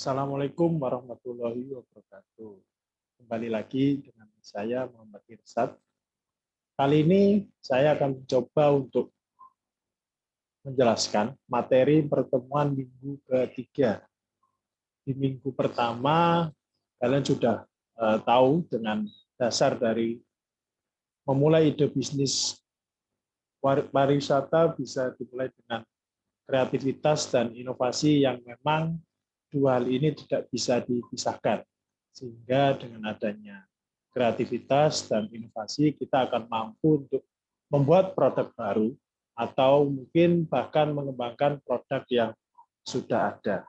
Assalamualaikum warahmatullahi wabarakatuh. Kembali lagi dengan saya Muhammad Irsad. Kali ini saya akan mencoba untuk menjelaskan materi pertemuan minggu ketiga. Di minggu pertama kalian sudah tahu dengan dasar dari memulai ide bisnis pariwisata bisa dimulai dengan kreativitas dan inovasi yang memang dua hal ini tidak bisa dipisahkan. Sehingga dengan adanya kreativitas dan inovasi, kita akan mampu untuk membuat produk baru atau mungkin bahkan mengembangkan produk yang sudah ada.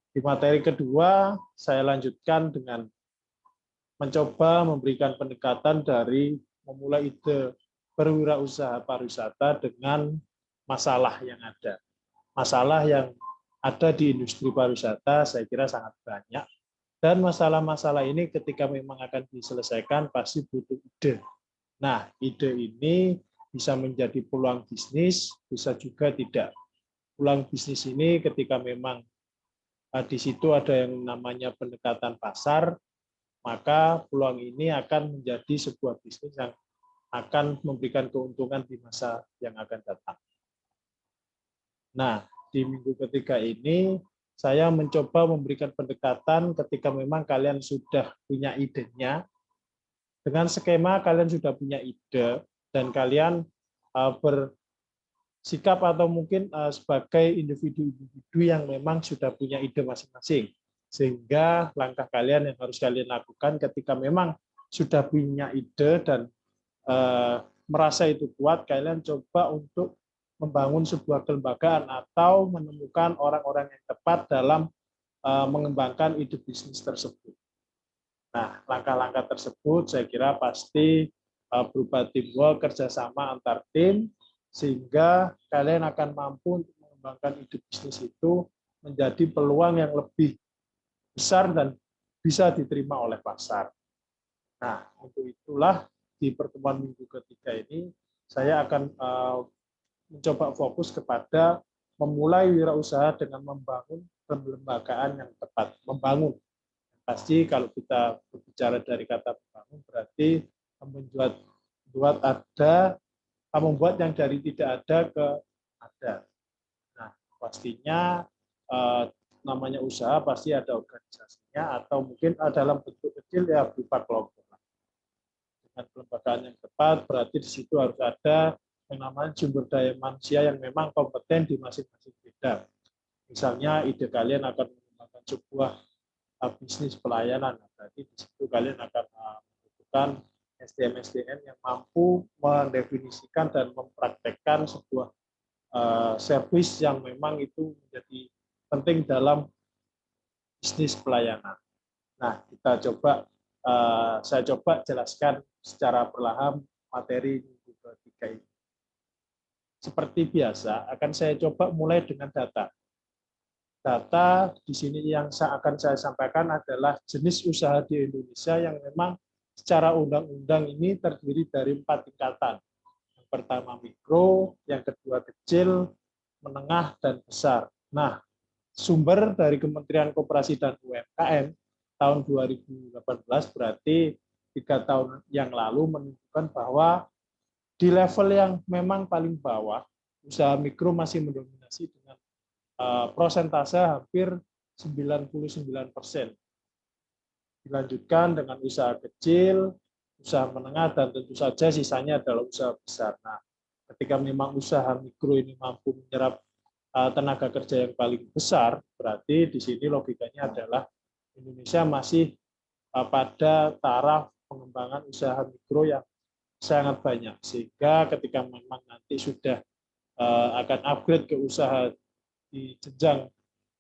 Di materi kedua, saya lanjutkan dengan mencoba memberikan pendekatan dari memulai ide berwirausaha pariwisata dengan masalah yang ada. Masalah yang ada di industri pariwisata saya kira sangat banyak, dan masalah-masalah ini ketika memang akan diselesaikan pasti butuh ide. Nah, ide ini bisa menjadi peluang bisnis, bisa juga tidak. Peluang bisnis ini ketika memang di situ ada yang namanya pendekatan pasar, maka peluang ini akan menjadi sebuah bisnis yang akan memberikan keuntungan di masa yang akan datang. Nah, di minggu ketiga ini saya mencoba memberikan pendekatan ketika memang kalian sudah punya idenya, dengan skema kalian sudah punya ide dan kalian bersikap atau mungkin sebagai individu-individu yang memang sudah punya ide masing-masing. Sehingga langkah kalian yang harus kalian lakukan ketika memang sudah punya ide dan merasa itu kuat, kalian coba untuk membangun sebuah kelembagaan atau menemukan orang-orang yang tepat dalam mengembangkan ide bisnis tersebut. Nah, langkah-langkah tersebut saya kira pasti berupa teamwork, kerjasama antar tim, sehingga kalian akan mampu untuk mengembangkan ide bisnis itu menjadi peluang yang lebih besar dan bisa diterima oleh pasar. Nah, untuk itulah di pertemuan minggu ketiga ini saya akan mencoba fokus kepada memulai wirausaha dengan membangun kelembagaan yang tepat. Membangun. Pasti kalau kita berbicara dari kata membangun berarti membuat yang dari tidak ada ke ada. Nah, pastinya namanya usaha pasti ada organisasinya atau mungkin dalam bentuk kecil ya berupa kelompok. Dengan kelembagaan yang tepat berarti di situ harus ada yang namanya sumber daya manusia yang memang kompeten di masing-masing bidang. Misalnya ide kalian akan mengembangkan sebuah bisnis pelayanan, berarti di situ kalian akan membutuhkan SDM-SDM yang mampu mendefinisikan dan mempraktekkan sebuah servis yang memang itu menjadi penting dalam bisnis pelayanan. Nah, saya coba jelaskan secara perlahan materi minggu ketiga ini. Seperti biasa, akan saya coba mulai dengan data. Data di sini yang akan saya sampaikan adalah jenis usaha di Indonesia yang memang secara undang-undang ini terdiri dari 4 tingkatan. Yang pertama mikro, yang kedua kecil, menengah, dan besar. Nah, sumber dari Kementerian Koperasi dan UMKM tahun 2018 berarti 3 tahun yang lalu menunjukkan bahwa di level yang memang paling bawah, usaha mikro masih mendominasi dengan prosentase hampir 99%. Dilanjutkan dengan usaha kecil, usaha menengah, dan tentu saja sisanya adalah usaha besar. Nah, ketika memang usaha mikro ini mampu menyerap tenaga kerja yang paling besar, berarti di sini logikanya adalah Indonesia masih pada taraf pengembangan usaha mikro yang sangat banyak, sehingga ketika memang nanti sudah akan upgrade ke usaha di jenjang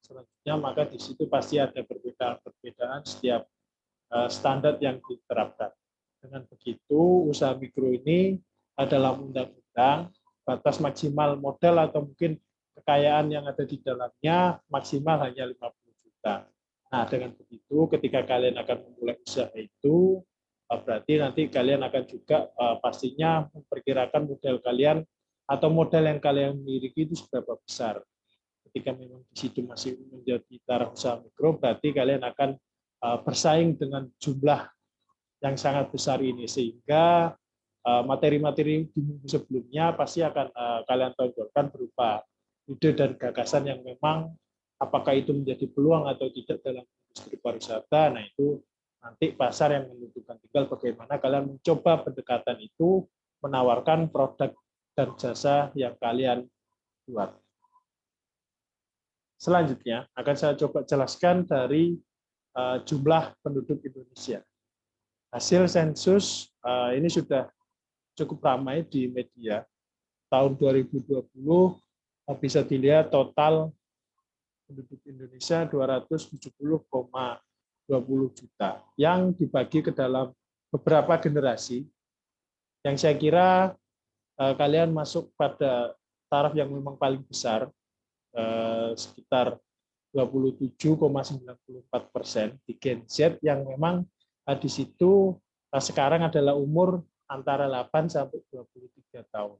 selanjutnya, maka di situ pasti ada perbedaan-perbedaan setiap standar yang diterapkan. Dengan begitu, usaha mikro ini adalah undang-undang, batas maksimal modal atau mungkin kekayaan yang ada di dalamnya maksimal hanya 50 juta. Nah, dengan begitu ketika kalian akan memulai usaha itu, berarti nanti kalian akan juga pastinya memperkirakan modal kalian atau modal yang kalian miliki itu seberapa besar. Ketika memang di situ masih menjadi taraf usaha mikro, berarti kalian akan bersaing dengan jumlah yang sangat besar ini, sehingga materi-materi di minggu sebelumnya pasti akan kalian tonjolkan berupa ide dan gagasan yang memang apakah itu menjadi peluang atau tidak dalam industri pariwisata. Nah, itu nanti pasar yang menentukan, tinggal bagaimana kalian mencoba pendekatan itu, menawarkan produk dan jasa yang kalian buat. Selanjutnya akan saya coba jelaskan dari jumlah penduduk Indonesia. Hasil sensus ini sudah cukup ramai di media. Tahun 2020 bisa dilihat total penduduk Indonesia 270,20 juta yang dibagi ke dalam beberapa generasi. Yang saya kira kalian masuk pada taraf yang memang paling besar, sekitar 27,94% di Gen Z, yang memang di situ sekarang adalah umur antara 8 sampai 23 tahun.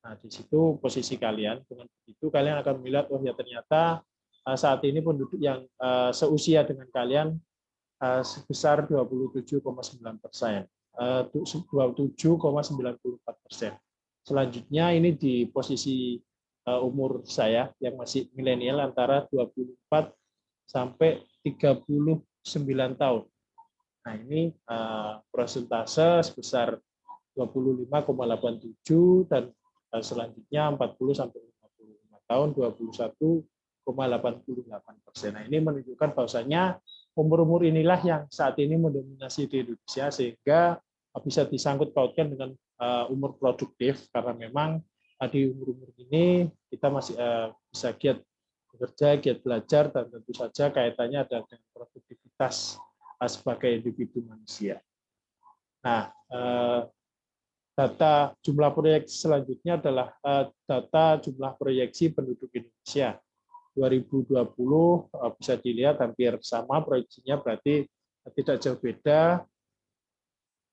Nah, di situ posisi kalian. Dengan begitu kalian akan melihat, oh ya ternyata saat ini penduduk yang seusia dengan kalian sebesar 27,9%, 27,94%. Selanjutnya ini di posisi umur saya yang masih milenial antara 24 sampai 39 tahun. Nah, ini persentase sebesar 25,87, dan selanjutnya 40 sampai 55 tahun 21,88%. Nah, ini menunjukkan bahwasanya umur-umur inilah yang saat ini mendominasi di Indonesia, sehingga bisa disangkut pautkan dengan umur produktif, karena memang di umur-umur ini kita masih bisa giat bekerja, giat belajar, dan tentu saja kaitannya ada dengan produktivitas sebagai individu manusia. Nah, data jumlah proyeksi selanjutnya adalah data jumlah proyeksi penduduk Indonesia 2020, bisa dilihat hampir sama proyeksinya, berarti tidak jauh beda.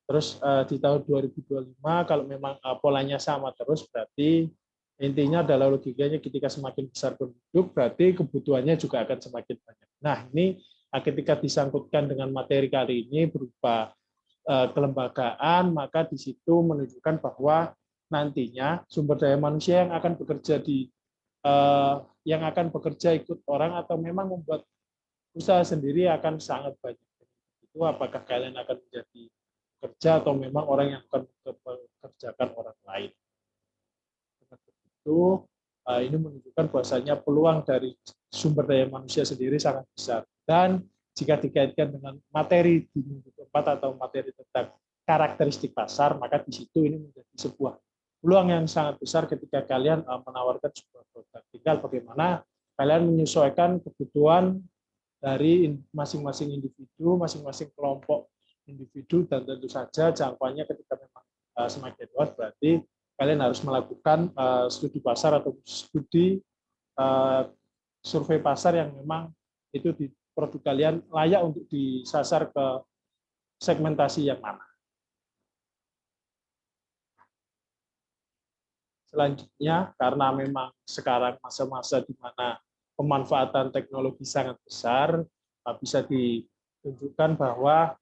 Terus di tahun 2025 kalau memang polanya sama terus, berarti intinya adalah logikanya ketika semakin besar penduduk, berarti kebutuhannya juga akan semakin banyak. Nah, ini ketika disangkutkan dengan materi kali ini berupa kelembagaan, maka di situ menunjukkan bahwa nantinya sumber daya manusia yang akan bekerja ikut orang atau memang membuat usaha sendiri akan sangat banyak. Itu apakah kalian akan menjadi kerja atau memang orang yang akan mengerjakan orang lain. Dengan begitu, ini menunjukkan bahwasanya peluang dari sumber daya manusia sendiri sangat besar. Dan jika dikaitkan dengan materi di minggu keempat atau materi tentang karakteristik pasar, maka di situ ini menjadi sebuah peluang yang sangat besar ketika kalian menawarkan sebuah produk. Tinggal bagaimana kalian menyesuaikan kebutuhan dari masing-masing individu, masing-masing kelompok individu, dan tentu saja jangkauannya ketika memang semakin luas, berarti kalian harus melakukan studi pasar atau studi survei pasar yang memang itu di produk kalian layak untuk disasar ke segmentasi yang mana. Selanjutnya, karena memang sekarang masa-masa di mana pemanfaatan teknologi sangat besar, bisa ditunjukkan bahwa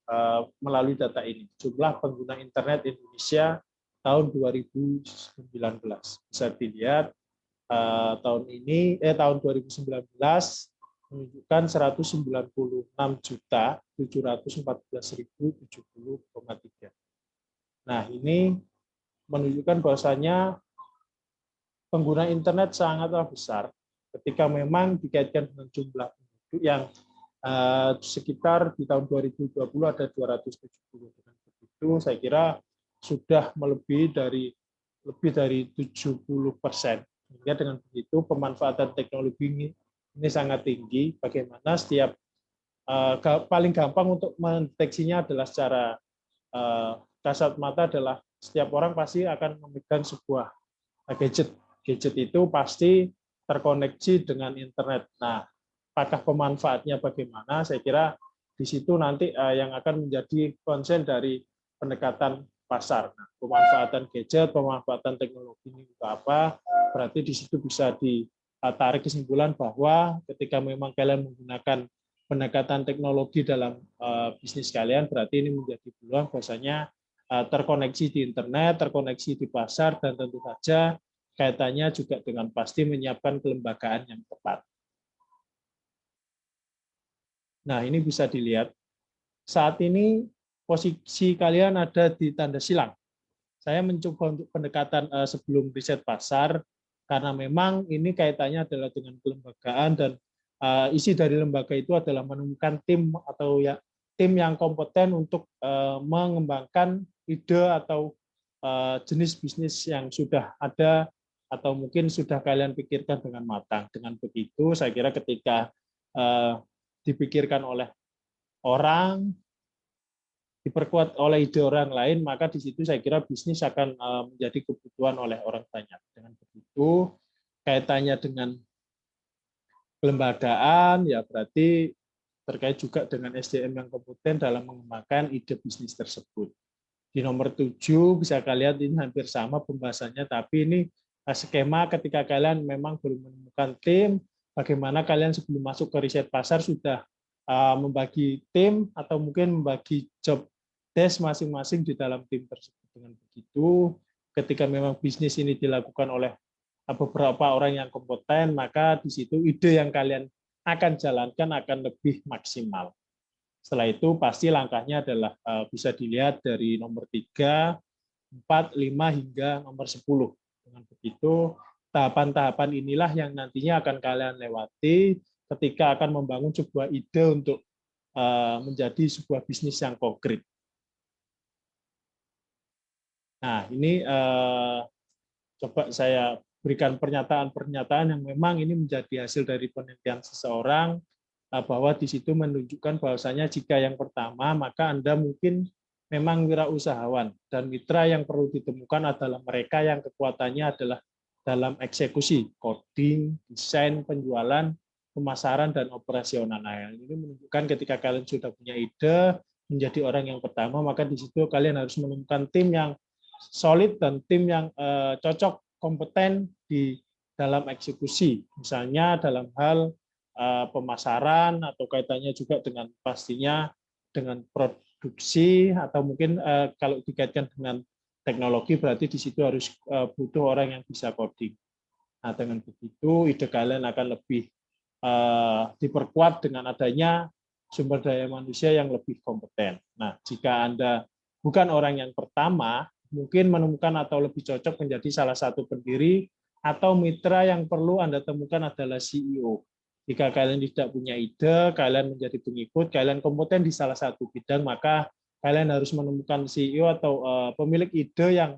melalui data ini, jumlah pengguna internet Indonesia tahun 2019. Bisa dilihat tahun 2019 menunjukkan 196.714.070,3. Nah, ini menunjukkan bahwasanya pengguna internet sangatlah besar ketika memang dikaitkan dengan jumlah penduduk yang sekitar di tahun 2020 ada 270. Dengan begitu, saya kira sudah lebih dari 70%. Sehingga dengan begitu pemanfaatan teknologi ini sangat tinggi. Bagaimana setiap paling gampang untuk mendeteksinya adalah secara kasat mata adalah setiap orang pasti akan memegang sebuah gadget. Gadget itu pasti terkoneksi dengan internet. Nah, apakah pemanfaatnya bagaimana? Saya kira di situ nanti yang akan menjadi konsen dari pendekatan pasar. Nah, pemanfaatan gadget, pemanfaatan teknologi ini untuk apa? Berarti di situ bisa tarik kesimpulan bahwa ketika memang kalian menggunakan pendekatan teknologi dalam bisnis kalian, berarti ini menjadi peluang bahwasanya terkoneksi di internet, terkoneksi di pasar, dan tentu saja kaitannya juga dengan pasti menyiapkan kelembagaan yang tepat. Nah, ini bisa dilihat. Saat ini posisi kalian ada di tanda silang. Saya mencoba untuk pendekatan sebelum riset pasar, karena memang ini kaitannya adalah dengan kelembagaan, dan isi dari lembaga itu adalah menemukan tim atau ya tim yang kompeten untuk mengembangkan ide atau jenis bisnis yang sudah ada atau mungkin sudah kalian pikirkan dengan matang. Dengan begitu, saya kira ketika dipikirkan oleh orang, diperkuat oleh ide orang lain, maka di situ saya kira bisnis akan menjadi kebutuhan oleh orang banyak. Dengan begitu, kaitannya dengan kelembagaan, ya berarti terkait juga dengan SDM yang kompeten dalam mengembangkan ide bisnis tersebut. Di nomor 7 bisa kalian ini hampir sama pembahasannya, tapi ini skema ketika kalian memang belum menemukan tim, bagaimana kalian sebelum masuk ke riset pasar sudah membagi tim atau mungkin membagi job desk masing-masing di dalam tim tersebut. Dengan begitu, ketika memang bisnis ini dilakukan oleh beberapa orang yang kompeten, maka di situ ide yang kalian akan jalankan akan lebih maksimal. Setelah itu pasti langkahnya adalah bisa dilihat dari nomor 3, 4, 5 hingga nomor 10. Dengan begitu, tahapan-tahapan inilah yang nantinya akan kalian lewati ketika akan membangun sebuah ide untuk menjadi sebuah bisnis yang konkret. Nah, ini coba saya berikan pernyataan-pernyataan yang memang ini menjadi hasil dari penelitian seseorang, bahwa di situ menunjukkan bahwasanya jika yang pertama, maka Anda mungkin memang wirausahawan, dan mitra yang perlu ditemukan adalah mereka yang kekuatannya adalah dalam eksekusi, coding, desain, penjualan, pemasaran, dan operasional. Nah, ini menunjukkan ketika kalian sudah punya ide, menjadi orang yang pertama, maka di situ kalian harus menemukan tim yang solid dan tim yang cocok, kompeten di dalam eksekusi. Misalnya dalam hal pemasaran atau kaitannya juga dengan pastinya dengan produksi, atau mungkin kalau dikaitkan dengan teknologi berarti di situ harus butuh orang yang bisa coding. Nah, dengan begitu ide kalian akan lebih diperkuat dengan adanya sumber daya manusia yang lebih kompeten. Nah, jika Anda bukan orang yang pertama, mungkin menemukan atau lebih cocok menjadi salah satu pendiri atau mitra yang perlu Anda temukan adalah CEO. Jika kalian tidak punya ide, kalian menjadi pengikut, kalian kompeten di salah satu bidang, maka kalian harus menemukan CEO atau pemilik ide yang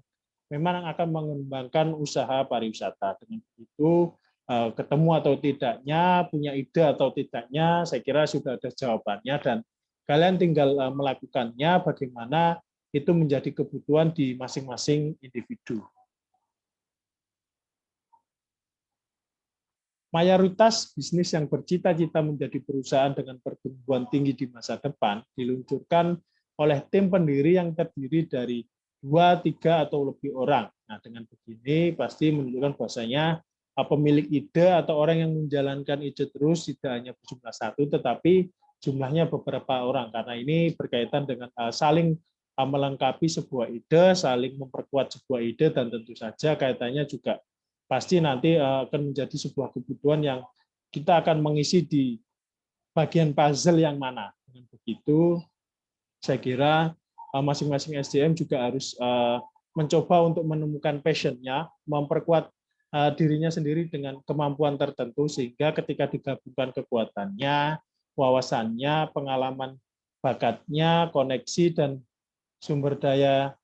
memang akan mengembangkan usaha pariwisata. Dengan begitu, ketemu atau tidaknya, punya ide atau tidaknya, saya kira sudah ada jawabannya, dan kalian tinggal melakukannya bagaimana itu menjadi kebutuhan di masing-masing individu. Mayoritas bisnis yang bercita-cita menjadi perusahaan dengan pertumbuhan tinggi di masa depan diluncurkan oleh tim pendiri yang terdiri dari 2, 3, atau lebih orang. Nah, dengan begini pasti menunjukkan bahwasanya pemilik ide atau orang yang menjalankan ide terus tidak hanya berjumlah 1, tetapi jumlahnya beberapa orang, karena ini berkaitan dengan saling melengkapi sebuah ide, saling memperkuat sebuah ide, dan tentu saja kaitannya juga pasti nanti akan menjadi sebuah kebutuhan yang kita akan mengisi di bagian puzzle yang mana. Dengan begitu, saya kira masing-masing SDM juga harus mencoba untuk menemukan passion-nya, memperkuat dirinya sendiri dengan kemampuan tertentu, sehingga ketika digabungkan kekuatannya, wawasannya, pengalaman bakatnya, koneksi, dan sumber daya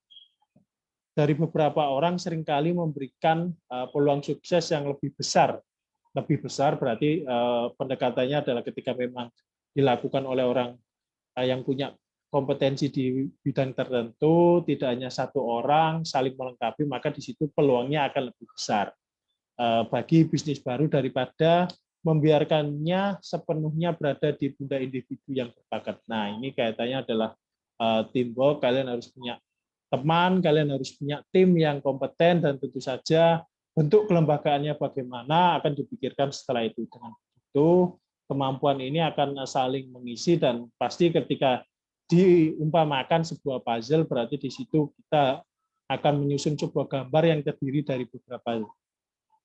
dari beberapa orang seringkali memberikan peluang sukses yang lebih besar. Lebih besar berarti pendekatannya adalah ketika memang dilakukan oleh orang yang punya kompetensi di bidang tertentu, tidak hanya satu orang, saling melengkapi, maka di situ peluangnya akan lebih besar bagi bisnis baru daripada membiarkannya sepenuhnya berada di pundak individu yang berbakat. Nah, ini kaitannya adalah teamwork, kalian harus punya teman, kalian harus punya tim yang kompeten, dan tentu saja bentuk kelembagaannya bagaimana akan dipikirkan setelah itu. Dengan begitu, kemampuan ini akan saling mengisi dan pasti ketika diumpamakan sebuah puzzle, berarti di situ kita akan menyusun sebuah gambar yang terdiri dari beberapa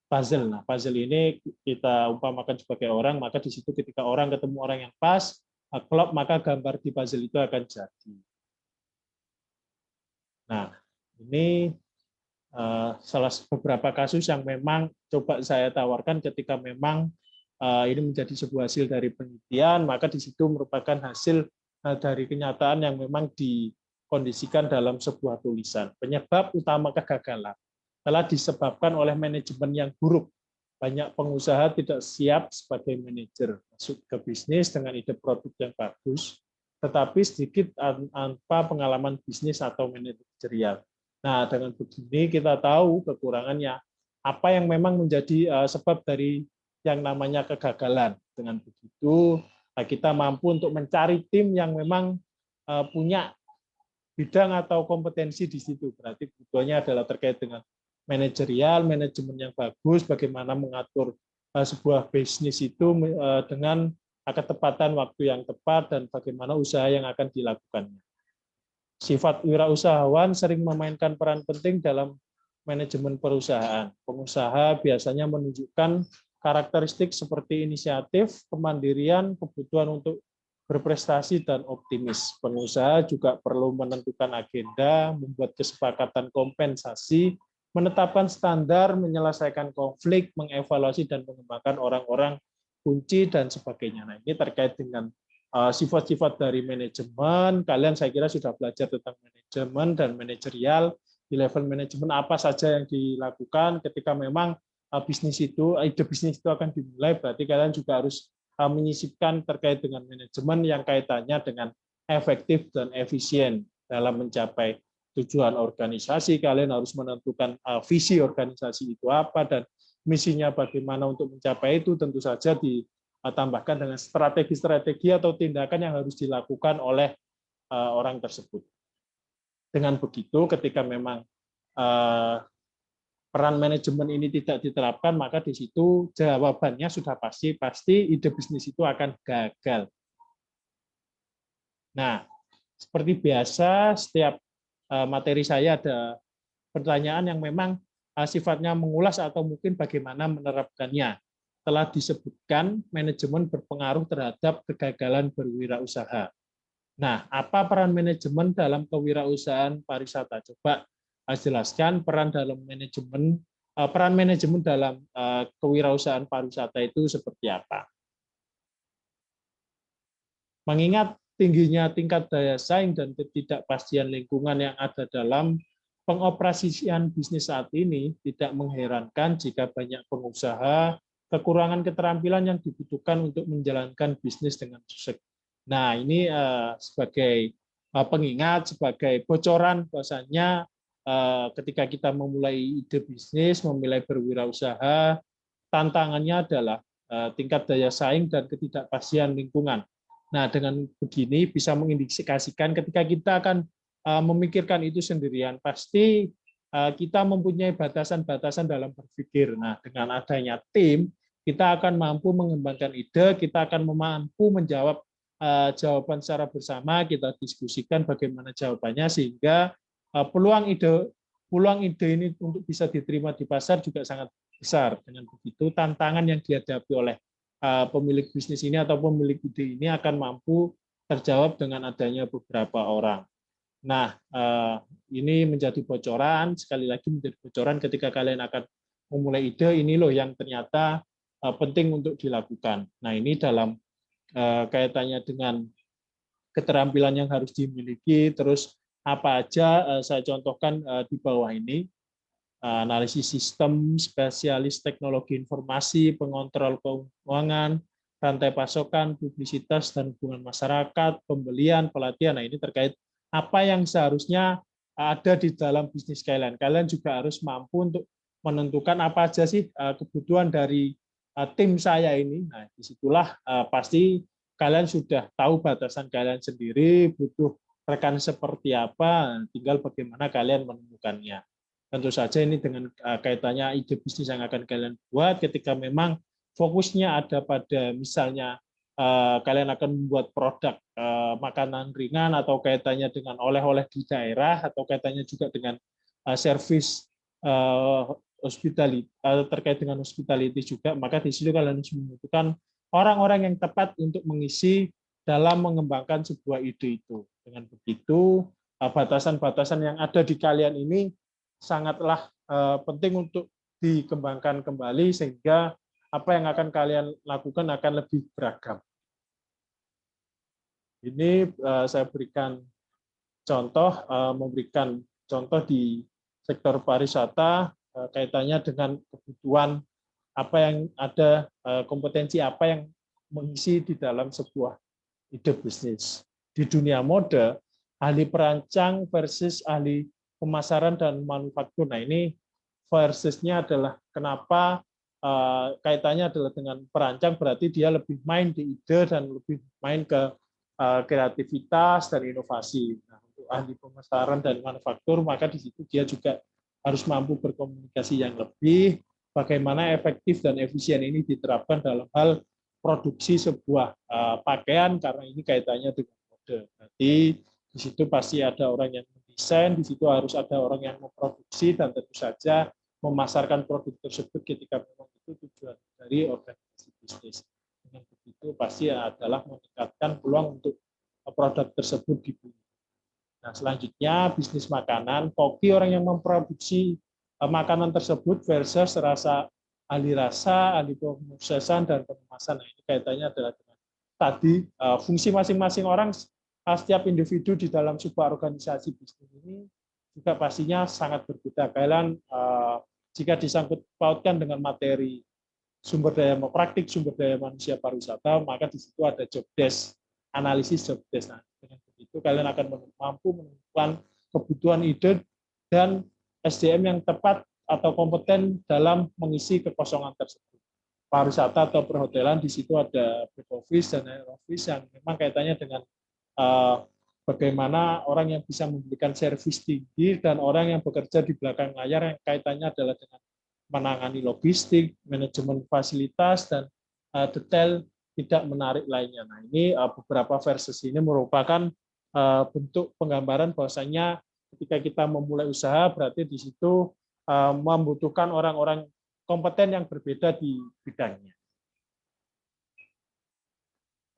puzzle. Nah, puzzle ini kita umpamakan sebagai orang, maka di situ ketika orang ketemu orang yang pas, klop, maka gambar di puzzle itu akan jadi. Nah, ini salah beberapa kasus yang memang coba saya tawarkan ketika memang ini menjadi sebuah hasil dari penelitian, maka di situ merupakan hasil dari kenyataan yang memang dikondisikan dalam sebuah tulisan. Penyebab utama kegagalan telah disebabkan oleh manajemen yang buruk. Banyak pengusaha tidak siap sebagai manajer, masuk ke bisnis dengan ide produk yang bagus, tetapi sedikit tanpa pengalaman bisnis atau manajerial. Nah, dengan begini kita tahu kekurangannya, apa yang memang menjadi sebab dari yang namanya kegagalan. Dengan begitu, kita mampu untuk mencari tim yang memang punya bidang atau kompetensi di situ. Berarti kebutuhannya adalah terkait dengan manajerial, manajemen yang bagus, bagaimana mengatur sebuah bisnis itu dengan ketepatan waktu yang tepat, dan bagaimana usaha yang akan dilakukannya. Sifat wirausahawan sering memainkan peran penting dalam manajemen perusahaan. Pengusaha biasanya menunjukkan karakteristik seperti inisiatif, kemandirian, kebutuhan untuk berprestasi, dan optimis. Pengusaha juga perlu menentukan agenda, membuat kesepakatan kompensasi, menetapkan standar, menyelesaikan konflik, mengevaluasi dan mengembangkan orang-orang kunci, dan sebagainya. Nah, ini terkait dengan sifat-sifat dari manajemen. Kalian saya kira sudah belajar tentang manajemen dan manajerial. Di level manajemen apa saja yang dilakukan ketika memang bisnis itu, ide bisnis itu akan dimulai, berarti kalian juga harus menyisipkan terkait dengan manajemen yang kaitannya dengan efektif dan efisien dalam mencapai tujuan organisasi. Kalian harus menentukan visi organisasi itu apa dan misinya bagaimana untuk mencapai itu, tentu saja ditambahkan dengan strategi-strategi atau tindakan yang harus dilakukan oleh orang tersebut. Dengan begitu, ketika memang peran manajemen ini tidak diterapkan, maka di situ jawabannya sudah pasti ide bisnis itu akan gagal. Nah, seperti biasa, setiap materi saya ada pertanyaan yang memang sifatnya mengulas atau mungkin bagaimana menerapkannya. Telah disebutkan manajemen berpengaruh terhadap kegagalan berwirausaha. Nah, apa peran manajemen dalam kewirausahaan pariwisata? Coba jelaskan peran manajemen dalam kewirausahaan pariwisata itu seperti apa. Mengingat tingginya tingkat daya saing dan ketidakpastian lingkungan yang ada dalam pengoperasian bisnis saat ini, tidak mengherankan jika banyak pengusaha kekurangan keterampilan yang dibutuhkan untuk menjalankan bisnis dengan sukses. Nah, ini sebagai pengingat, sebagai bocoran bahwasanya ketika kita memulai ide bisnis, memulai berwirausaha, tantangannya adalah tingkat daya saing dan ketidakpastian lingkungan. Nah, dengan begini bisa mengindikasikan ketika kita akan memikirkan itu sendirian, pasti kita mempunyai batasan-batasan dalam berpikir. Nah, dengan adanya tim, kita akan mampu mengembangkan ide, kita akan mampu menjawab jawaban secara bersama, kita diskusikan bagaimana jawabannya, sehingga peluang ide ini untuk bisa diterima di pasar juga sangat besar. Dengan begitu, tantangan yang dihadapi oleh pemilik bisnis ini atau pemilik ide ini akan mampu terjawab dengan adanya beberapa orang. Nah, ini menjadi bocoran, sekali lagi menjadi bocoran ketika kalian akan memulai ide, ini loh yang ternyata penting untuk dilakukan. Nah, ini dalam kaitannya dengan keterampilan yang harus dimiliki, terus apa aja saya contohkan di bawah ini. Analisis sistem, spesialis teknologi informasi, pengontrol keuangan, rantai pasokan, publisitas dan hubungan masyarakat, pembelian, pelatihan. Nah, ini terkait apa yang seharusnya ada di dalam bisnis kalian. Kalian juga harus mampu untuk menentukan apa aja sih kebutuhan dari tim saya ini. Nah, disitulah pasti kalian sudah tahu batasan kalian sendiri, butuh rekan seperti apa, tinggal bagaimana kalian menemukannya. Tentu saja ini dengan kaitannya ide bisnis yang akan kalian buat ketika memang fokusnya ada pada misalnya kalian akan membuat produk makanan ringan atau kaitannya dengan oleh-oleh di daerah atau kaitannya juga dengan servis hospitality terkait dengan hospitality juga, maka di situ kalian harus membutuhkan orang-orang yang tepat untuk mengisi dalam mengembangkan sebuah ide itu. Dengan begitu, batasan-batasan yang ada di kalian ini sangatlah penting untuk dikembangkan kembali sehingga apa yang akan kalian lakukan akan lebih beragam. Ini saya berikan contoh, memberikan contoh di sektor pariwisata kaitannya dengan kebutuhan apa yang ada, kompetensi apa yang mengisi di dalam sebuah ide bisnis. Di dunia mode, ahli perancang versus ahli pemasaran dan manufaktur. Nah, ini versusnya adalah kenapa kaitannya adalah dengan perancang, berarti dia lebih main di ide dan lebih main ke kreativitas dan inovasi. Nah, untuk ahli pemasaran dan manufaktur, maka di situ dia juga harus mampu berkomunikasi yang lebih, bagaimana efektif dan efisien ini diterapkan dalam hal produksi sebuah pakaian, karena ini kaitannya dengan mode. Berarti di situ pasti ada orang yang mendesain, di situ harus ada orang yang memproduksi, dan tentu saja memasarkan produk tersebut ketika memang itu tujuan dari organisasi bisnis. Dengan begitu pasti adalah meningkatkan peluang untuk produk tersebut dibeli. Nah, selanjutnya bisnis makanan, koki orang yang memproduksi makanan tersebut versus ahli rasa, ahli pemrosesan dan pengemasan. Nah, ini kaitannya adalah dengan tadi fungsi masing-masing orang, setiap individu di dalam sebuah organisasi bisnis ini juga pastinya sangat berbeda. Kalian jika disangkut pautkan dengan materi sumber daya praktik sumber daya manusia pariwisata, maka di situ ada job desk, analisis job desk. Nah, dengan begitu kalian akan mampu menemukan kebutuhan ide dan SDM yang tepat atau kompeten dalam mengisi kekosongan tersebut. Pariwisata atau perhotelan, di situ ada back office dan head office yang memang kaitannya dengan bagaimana orang yang bisa memberikan servis tinggi dan orang yang bekerja di belakang layar yang kaitannya adalah dengan menangani logistik, manajemen fasilitas, dan detail tidak menarik lainnya. Nah, ini beberapa versus ini merupakan bentuk penggambaran bahwasanya ketika kita memulai usaha, berarti di situ membutuhkan orang-orang kompeten yang berbeda di bidangnya.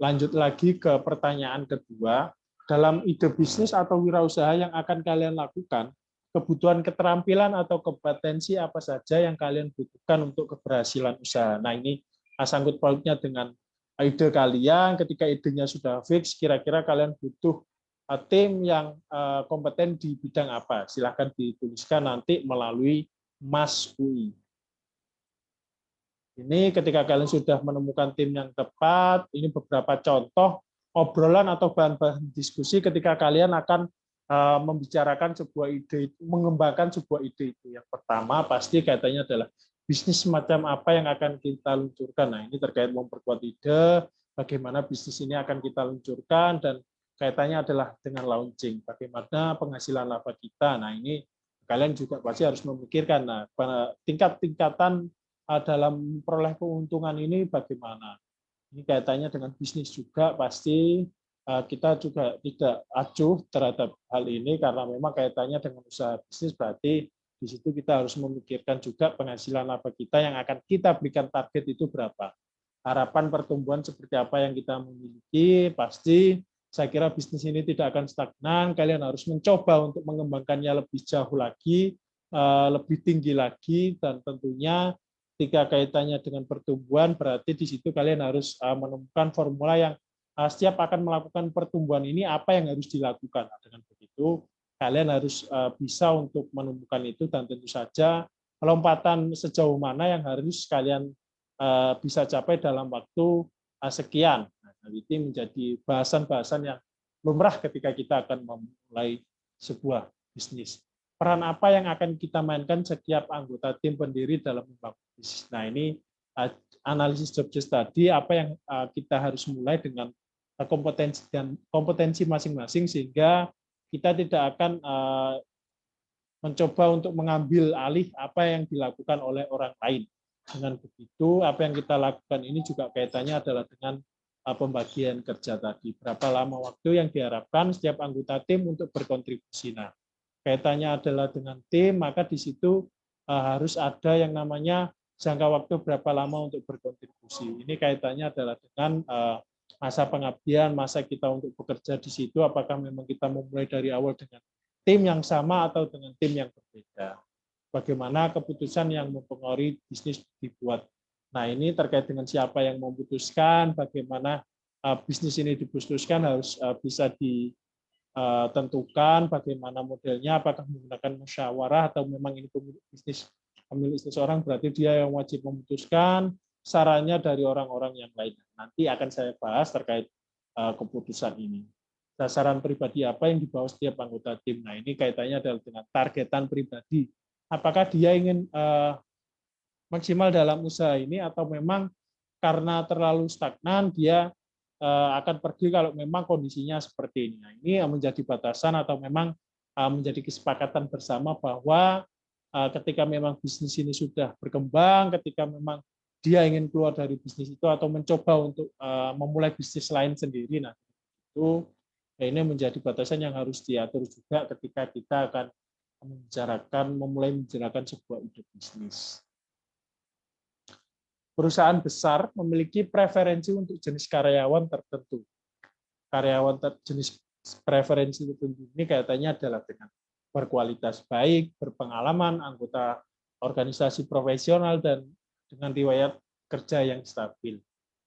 Lanjut lagi ke pertanyaan kedua, dalam ide bisnis atau wirausaha yang akan kalian lakukan, kebutuhan keterampilan atau kompetensi apa saja yang kalian butuhkan untuk keberhasilan usaha. Nah, ini sangkut pautnya dengan ide kalian. Ketika idenya sudah fix, kira-kira kalian butuh tim yang kompeten di bidang apa. Silahkan dituliskan nanti melalui Mas UI. Ini ketika kalian sudah menemukan tim yang tepat, ini beberapa contoh obrolan atau bahan-bahan diskusi ketika kalian akan membicarakan sebuah ide, mengembangkan sebuah ide itu. Yang pertama pasti kaitannya adalah bisnis semacam apa yang akan kita luncurkan. Nah, ini terkait memperkuat ide, bagaimana bisnis ini akan kita luncurkan, dan kaitannya adalah dengan launching, bagaimana penghasilan laba kita. Nah, ini kalian juga pasti harus memikirkan, nah, tingkatan dalam peroleh keuntungan ini bagaimana. Ini kaitannya dengan bisnis juga, pasti kita juga tidak acuh terhadap hal ini karena memang kaitannya dengan usaha bisnis, berarti di situ kita harus memikirkan juga penghasilan laba kita yang akan kita berikan target itu berapa. Harapan pertumbuhan seperti apa yang kita memiliki, pasti saya kira bisnis ini tidak akan stagnan, kalian harus mencoba untuk mengembangkannya lebih jauh lagi, lebih tinggi lagi, dan tentunya ketika kaitannya dengan pertumbuhan, berarti di situ kalian harus menemukan formula yang setiap akan melakukan pertumbuhan ini apa yang harus dilakukan. Dengan begitu kalian harus bisa untuk menemukan itu, dan tentu saja lompatan sejauh mana yang harus kalian bisa capai dalam waktu sekian. Nah, itu menjadi bahasan-bahasan yang lumrah ketika kita akan memulai sebuah bisnis. Peran apa yang akan kita mainkan setiap anggota tim pendiri dalam membangun bisnis. Nah, ini analisis job desk tadi, apa yang kita harus mulai dengan kompetensi masing-masing sehingga kita tidak akan mencoba untuk mengambil alih apa yang dilakukan oleh orang lain. Dengan begitu, apa yang kita lakukan ini juga kaitannya adalah dengan pembagian kerja tadi. Berapa lama waktu yang diharapkan setiap anggota tim untuk berkontribusi. Nah, kaitannya adalah dengan tim, maka di situ harus ada yang namanya jangka waktu berapa lama untuk berkontribusi. Ini kaitannya adalah dengan masa pengabdian, masa kita untuk bekerja di situ, apakah memang kita memulai dari awal dengan tim yang sama atau dengan tim yang berbeda. Bagaimana keputusan yang mempengaruhi bisnis dibuat. Nah, ini terkait dengan siapa yang memutuskan, bagaimana bisnis ini diputuskan harus bisa ditentukan, bagaimana modelnya, apakah menggunakan musyawarah atau memang ini pemilik bisnis seorang, berarti dia yang wajib memutuskan, sarannya dari orang-orang yang lain. Nanti akan saya bahas terkait keputusan ini. Sasaran pribadi apa yang dibawa setiap anggota tim. Nah, ini kaitannya adalah dengan targetan pribadi. Apakah dia ingin maksimal dalam usaha ini atau memang karena terlalu stagnan dia akan pergi kalau memang kondisinya seperti ini. Nah, ini menjadi batasan atau memang menjadi kesepakatan bersama bahwa ketika memang bisnis ini sudah berkembang, ketika memang dia ingin keluar dari bisnis itu atau mencoba untuk memulai bisnis lain sendiri. Nah, itu ini menjadi batasan yang harus diatur juga ketika kita akan memulai menjalankan sebuah ide bisnis. Perusahaan besar memiliki preferensi untuk jenis karyawan tertentu. Jenis preferensi tertentu ini kaitannya adalah dengan berkualitas baik, berpengalaman, anggota organisasi profesional, dan dengan riwayat kerja yang stabil.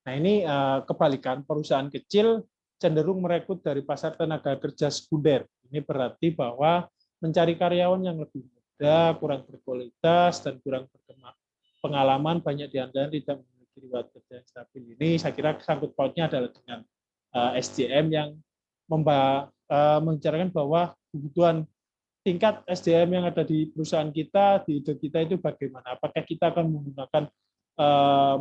Nah, ini kebalikan, perusahaan kecil cenderung merekrut dari pasar tenaga kerja sekunder. Ini berarti bahwa mencari karyawan yang lebih muda, kurang berkualitas, dan kurang pengalaman, banyak di antara tidak memiliki riwayat kerja yang stabil. Ini saya kira sangkut pautnya adalah dengan SDM yang membicarakan bahwa kebutuhan tingkat SDM yang ada di perusahaan kita, di ide kita itu bagaimana. Apakah kita akan menggunakan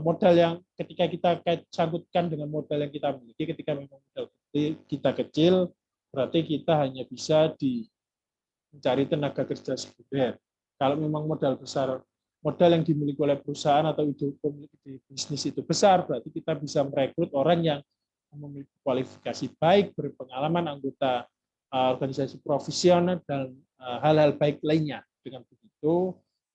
modal yang ketika kita sangkutkan dengan modal yang kita miliki, ketika memang modal kita kecil, berarti kita hanya bisa mencari tenaga kerja sekunder. Kalau memang modal besar, modal yang dimiliki oleh perusahaan atau pemilik di bisnis itu besar, berarti kita bisa merekrut orang yang memiliki kualifikasi baik, berpengalaman, anggota organisasi profesional, dan hal-hal baik lainnya. Dengan begitu,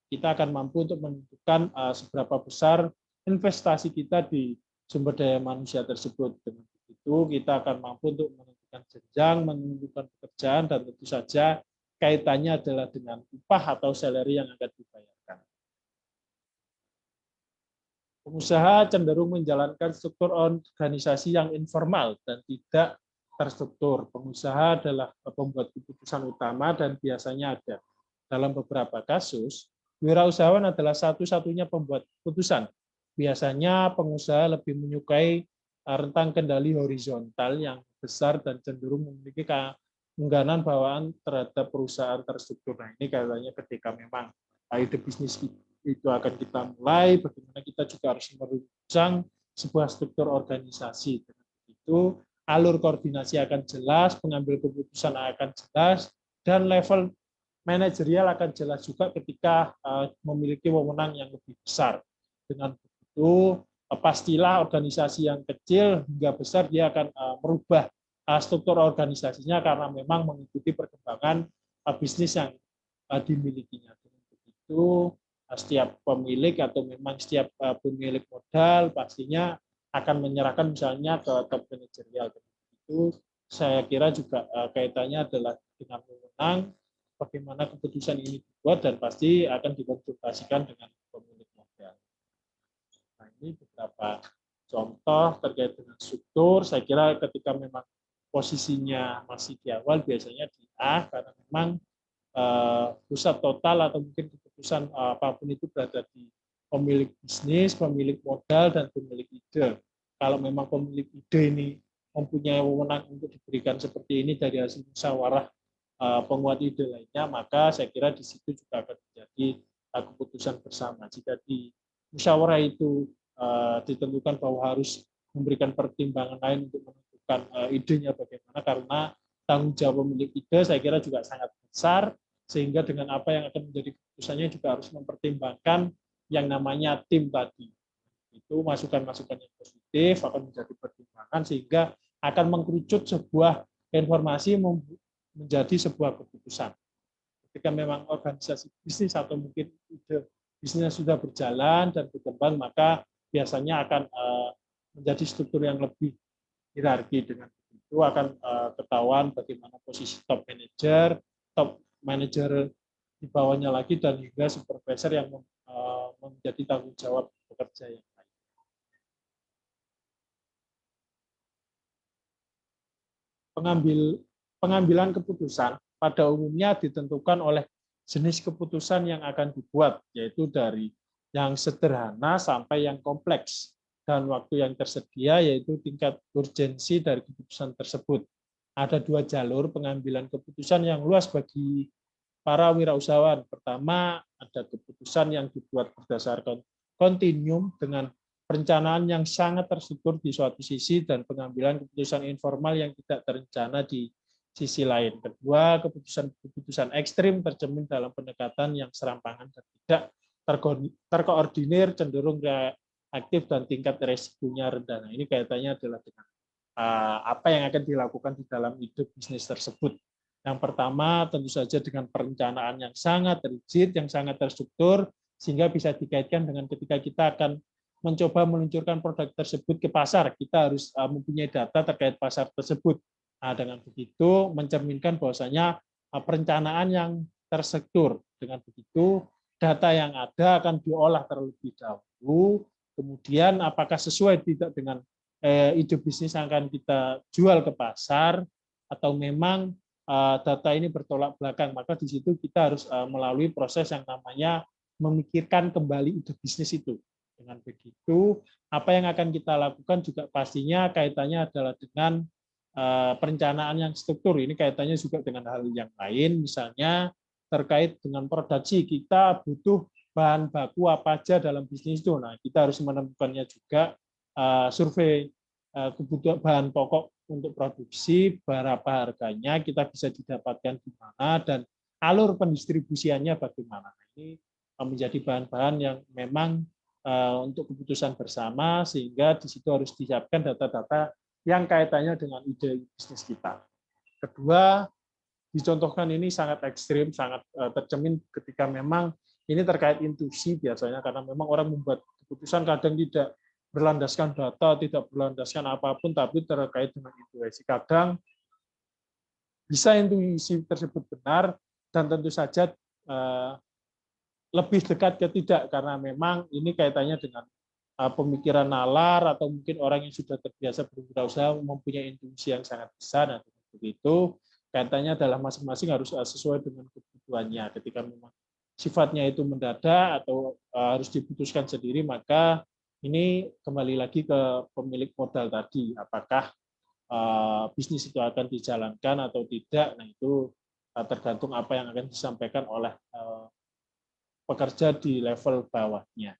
kita akan mampu untuk menentukan seberapa besar investasi kita di sumber daya manusia tersebut. Dengan begitu, kita akan mampu untuk menentukan jenjang, menentukan pekerjaan, dan tentu saja kaitannya adalah dengan upah atau salary yang akan dibayarkan. Pengusaha cenderung menjalankan struktur organisasi yang informal dan tidak terstruktur. Pengusaha adalah pembuat keputusan utama dan biasanya ada. Dalam beberapa kasus, wirausahawan adalah satu-satunya pembuat keputusan. Biasanya pengusaha lebih menyukai rentang kendali horizontal yang besar dan cenderung memiliki keengganan bawaan terhadap perusahaan terstruktur. Nah, ini kayaknya ketika memang ide bisnis itu akan kita mulai, bagaimana kita juga harus merancang sebuah struktur organisasi. Dengan itu, alur koordinasi akan jelas, pengambil keputusan akan jelas, dan level manajerial akan jelas juga ketika memiliki wewenang yang lebih besar. Dengan begitu, pastilah organisasi yang kecil hingga besar dia akan merubah struktur organisasinya karena memang mengikuti perkembangan bisnis yang dimilikinya. Dengan begitu, setiap pemilik atau memang setiap pemilik modal pastinya akan menyerahkan misalnya ke top manajerial. Itu saya kira juga kaitannya adalah dengan wewenang, bagaimana keputusan ini dibuat, dan pasti akan dikonsultasikan dengan pemilik modal. Nah, ini beberapa contoh terkait dengan struktur. Saya kira ketika memang posisinya masih di awal biasanya di A, karena memang pusat total atau mungkin keputusan apapun itu berada di pemilik bisnis, pemilik modal, dan pemilik ide. Kalau memang pemilik ide ini mempunyai wewenang untuk diberikan seperti ini dari hasil musyawarah penguat ide lainnya, maka saya kira di situ juga akan menjadi keputusan bersama. Jika di musyawarah itu ditentukan bahwa harus memberikan pertimbangan lain untuk menentukan idenya bagaimana, karena tanggung jawab pemilik ide saya kira juga sangat besar, sehingga dengan apa yang akan menjadi keputusannya juga harus mempertimbangkan yang namanya tim tadi. Itu masukan-masukan yang positif akan menjadi pertimbangan sehingga akan mengkerucut sebuah informasi menjadi sebuah keputusan. Ketika memang organisasi bisnis atau mungkin ide bisnisnya sudah berjalan dan berkembang, maka biasanya akan menjadi struktur yang lebih hierarki. Dengan itu akan ketahuan bagaimana posisi top manager di bawahnya lagi, dan hingga supervisor yang menjadi tanggung jawab pekerja yang lain. Pengambilan keputusan pada umumnya ditentukan oleh jenis keputusan yang akan dibuat, yaitu dari yang sederhana sampai yang kompleks, dan waktu yang tersedia, yaitu tingkat urgensi dari keputusan tersebut. Ada dua jalur pengambilan keputusan yang luas bagi para wirausahawan. Pertama, ada keputusan yang dibuat berdasarkan kontinum dengan perencanaan yang sangat terstruktur di suatu sisi dan pengambilan keputusan informal yang tidak terencana di sisi lain. Kedua, keputusan ekstrim tercermin dalam pendekatan yang serampangan dan tidak terkoordinir, cenderung reaktif, dan tingkat resikonya rendah. Nah, ini kaitannya adalah dengan apa yang akan dilakukan di dalam ide bisnis tersebut. Yang pertama, tentu saja dengan perencanaan yang sangat rigid, yang sangat terstruktur, sehingga bisa dikaitkan dengan ketika kita akan mencoba meluncurkan produk tersebut ke pasar, kita harus mempunyai data terkait pasar tersebut. Nah, dengan begitu mencerminkan bahwasanya perencanaan yang terstruktur. Dengan begitu data yang ada akan diolah terlebih dahulu, kemudian apakah sesuai tidak dengan ide bisnis yang akan kita jual ke pasar, atau memang data ini bertolak belakang, maka di situ kita harus melalui proses yang namanya memikirkan kembali ide bisnis itu. Dengan begitu, apa yang akan kita lakukan juga pastinya kaitannya adalah dengan perencanaan yang struktur. Ini kaitannya juga dengan hal yang lain, misalnya terkait dengan produksi. Kita butuh bahan baku apa aja dalam bisnis itu. Nah, kita harus menemukannya juga, survei kebutuhan bahan pokok untuk produksi, berapa harganya, kita bisa didapatkan di mana, dan alur pendistribusiannya bagaimana. Ini menjadi bahan-bahan yang memang untuk keputusan bersama, sehingga di situ harus disiapkan data-data yang kaitannya dengan ide bisnis kita. Kedua, dicontohkan ini sangat ekstrim, sangat tercermin ketika memang ini terkait intuisi biasanya, karena memang orang membuat keputusan kadang tidak berlandaskan data, tidak berlandaskan apapun, tapi terkait dengan intuisi. Kadang bisa intuisi tersebut benar, dan tentu saja lebih dekat ke tidak, karena memang ini kaitannya dengan pemikiran nalar, atau mungkin orang yang sudah terbiasa berwirausaha mempunyai intuisi yang sangat besar. Nah, begitu kaitannya adalah masing-masing harus sesuai dengan kebutuhannya. Ketika memang sifatnya itu mendadak atau harus diputuskan sendiri, maka ini kembali lagi ke pemilik modal tadi, apakah bisnis itu akan dijalankan atau tidak. Nah, itu tergantung apa yang akan disampaikan oleh pekerja di level bawahnya.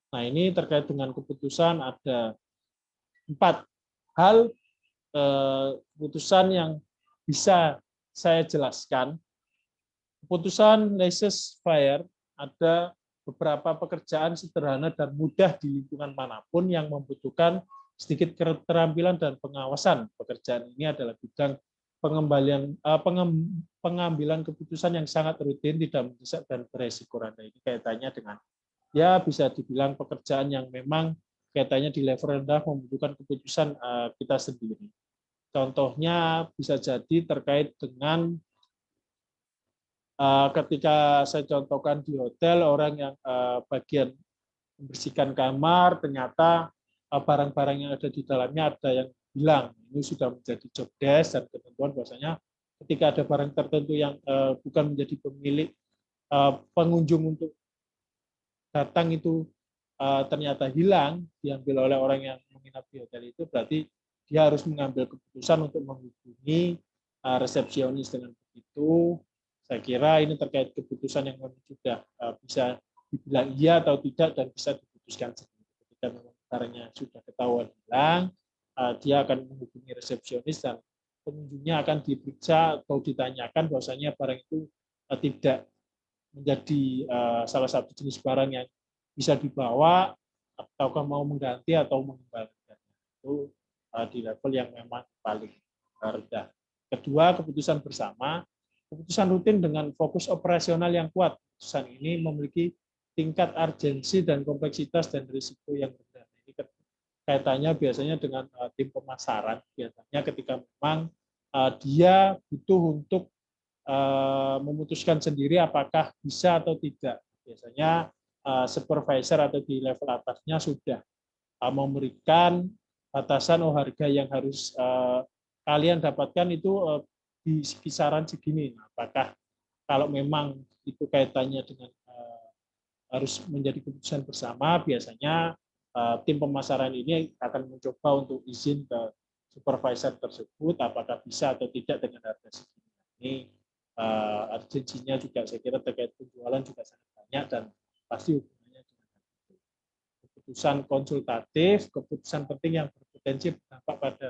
Nah, ini terkait dengan keputusan ada 4 hal keputusan yang bisa saya jelaskan. Keputusan laissez-faire, ada beberapa pekerjaan sederhana dan mudah di lingkungan manapun yang membutuhkan sedikit keterampilan dan pengawasan. Pekerjaan ini adalah bidang pengambilan keputusan yang sangat rutin, tidak mendesak, dan beresiko rendah. Ini kaitannya dengan, ya bisa dibilang pekerjaan yang memang kaitannya di level rendah, membutuhkan keputusan kita sendiri. Contohnya bisa jadi terkait dengan ketika saya contohkan di hotel, orang yang bagian membersihkan kamar, ternyata barang-barang yang ada di dalamnya ada yang hilang. Ini sudah menjadi job desk dan ketentuan bahwasanya ketika ada barang tertentu yang bukan menjadi pemilik pengunjung untuk datang itu ternyata hilang, diambil oleh orang yang menginap di hotel itu, berarti dia harus mengambil keputusan untuk menghubungi resepsionis. Dengan begitu, saya kira ini terkait keputusan yang sudah bisa dibilang iya atau tidak, dan bisa diputuskan sendiri. Ketika memang barangnya sudah ketahuan hilang, dia akan menghubungi resepsionis, dan pengunjungnya akan diperiksa atau ditanyakan bahwasanya barang itu tidak menjadi salah satu jenis barang yang bisa dibawa ataukah mau mengganti atau mengembalikannya. Itu di level yang memang paling rendah. Kedua, keputusan bersama. Keputusan rutin dengan fokus operasional yang kuat. Keputusan ini memiliki tingkat urgensi dan kompleksitas dan risiko yang rendah. Ini kaitannya biasanya dengan tim pemasaran. Biasanya ketika memang dia butuh untuk memutuskan sendiri apakah bisa atau tidak. Biasanya supervisor atau di level atasnya sudah memberikan batasan harga yang harus kalian dapatkan itu di kisaran segini. Apakah kalau memang itu kaitannya dengan harus menjadi keputusan bersama, biasanya tim pemasaran ini akan mencoba untuk izin ke supervisor tersebut apakah bisa atau tidak dengan harga segini. Ini urgensinya juga saya kira terkait penjualan juga sangat banyak dan pasti hubungannya dengan itu. Keputusan konsultatif, keputusan penting yang berpotensi berdampak pada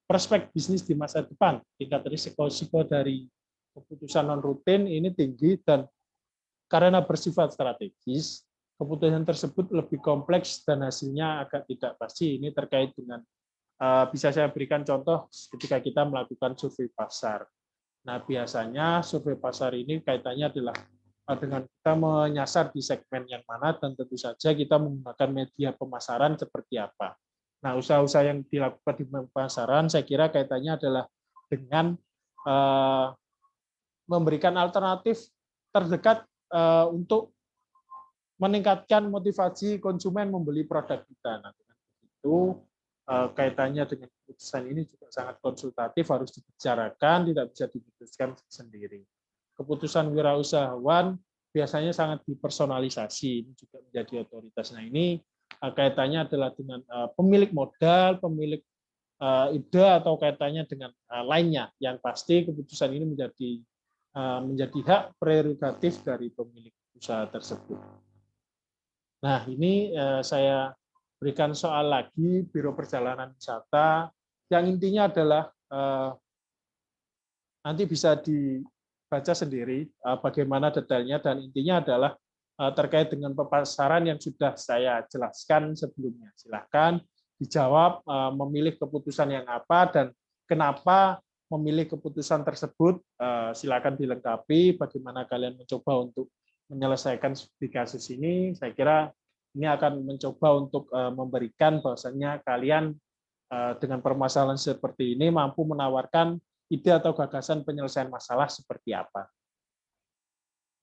prospek bisnis di masa depan. Tingkat risiko dari keputusan non rutin ini tinggi dan karena bersifat strategis, keputusan tersebut lebih kompleks dan hasilnya agak tidak pasti. Ini terkait dengan bisa saya berikan contoh ketika kita melakukan survei pasar. Nah, biasanya survei pasar ini kaitannya adalah dengan kita menyasar di segmen yang mana dan tentu saja kita menggunakan media pemasaran seperti apa. Nah, usaha-usaha yang dilakukan di pemasaran saya kira kaitannya adalah dengan memberikan alternatif terdekat untuk meningkatkan motivasi konsumen membeli produk kita. Nah, dengan begitu kaitannya dengan keputusan ini juga sangat konsultatif, harus dibicarakan, tidak bisa diputuskan sendiri. Keputusan wirausahawan biasanya sangat dipersonalisasi, ini juga menjadi otoritas. Nah, ini kaitannya adalah dengan pemilik modal, pemilik ide atau kaitannya dengan lainnya. Yang pasti keputusan ini menjadi hak prerogatif dari pemilik usaha tersebut. Nah, ini saya berikan soal lagi Biro Perjalanan Wisata yang intinya adalah nanti bisa dibaca sendiri bagaimana detailnya dan intinya adalah terkait dengan pemasaran yang sudah saya jelaskan sebelumnya. Silakan dijawab memilih keputusan yang apa dan kenapa memilih keputusan tersebut. Silakan dilengkapi bagaimana kalian mencoba untuk menyelesaikan di kasus ini. Saya kira ini akan mencoba untuk memberikan bahwasannya kalian dengan permasalahan seperti ini mampu menawarkan ide atau gagasan penyelesaian masalah seperti apa.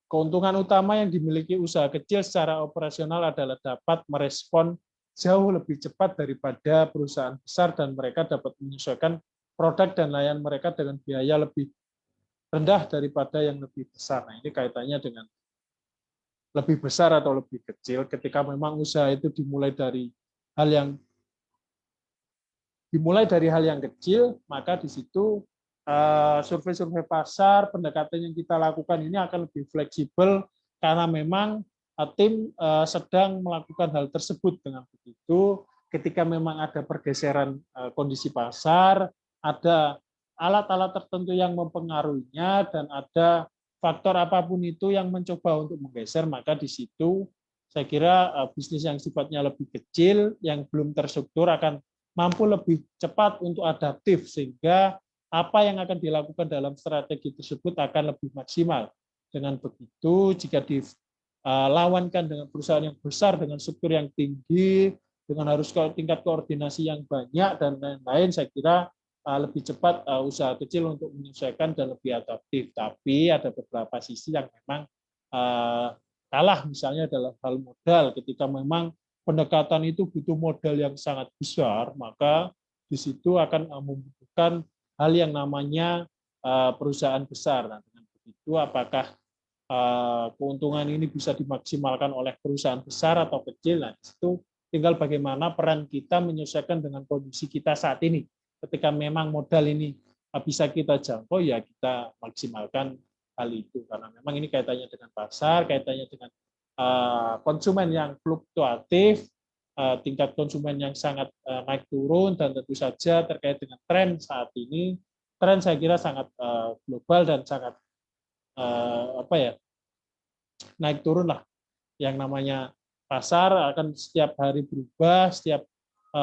Keuntungan utama yang dimiliki usaha kecil secara operasional adalah dapat merespon jauh lebih cepat daripada perusahaan besar dan mereka dapat menyesuaikan produk dan layanan mereka dengan biaya lebih rendah daripada yang lebih besar. Nah, ini kaitannya dengan lebih besar atau lebih kecil. Ketika memang usaha itu dimulai dari hal yang kecil, maka di situ survei-survei pasar, pendekatan yang kita lakukan ini akan lebih fleksibel karena memang tim sedang melakukan hal tersebut. Dengan begitu, ketika memang ada pergeseran kondisi pasar, ada alat-alat tertentu yang mempengaruhinya dan ada faktor apapun itu yang mencoba untuk menggeser, maka di situ saya kira bisnis yang sifatnya lebih kecil, yang belum terstruktur akan mampu lebih cepat untuk adaptif, sehingga apa yang akan dilakukan dalam strategi tersebut akan lebih maksimal. Dengan begitu, jika dilawankan dengan perusahaan yang besar, dengan struktur yang tinggi, dengan harus tingkat koordinasi yang banyak, dan lain-lain, saya kira lebih cepat usaha kecil untuk menyesuaikan dan lebih adaptif. Tapi ada beberapa sisi yang memang kalah, misalnya dalam hal modal. Ketika memang pendekatan itu butuh modal yang sangat besar, maka di situ akan membutuhkan hal yang namanya perusahaan besar. Nah, dengan begitu, apakah keuntungan ini bisa dimaksimalkan oleh perusahaan besar atau kecil? Nah, di situ tinggal bagaimana peran kita menyesuaikan dengan kondisi kita saat ini. Ketika memang modal ini bisa kita jangkau, ya kita maksimalkan hal itu. Karena memang ini kaitannya dengan pasar, kaitannya dengan konsumen yang fluktuatif, tingkat konsumen yang sangat naik turun, dan tentu saja terkait dengan tren saat ini, tren saya kira sangat global dan sangat naik turun lah. Yang namanya pasar akan setiap hari berubah, setiap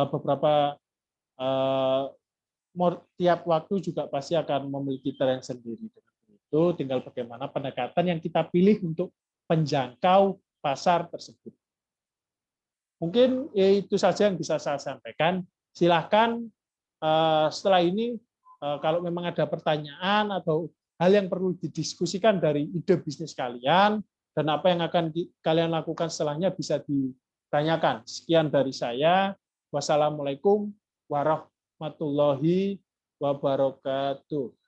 beberapa tiap waktu juga pasti akan memiliki tren sendiri. Itu tinggal bagaimana pendekatan yang kita pilih untuk menjangkau pasar tersebut. Mungkin itu saja yang bisa saya sampaikan. Silahkan setelah ini kalau memang ada pertanyaan atau hal yang perlu didiskusikan dari ide bisnis kalian dan apa yang akan kalian lakukan setelahnya bisa ditanyakan. Sekian dari saya. Wassalamualaikum warahmatullahi wabarakatuh.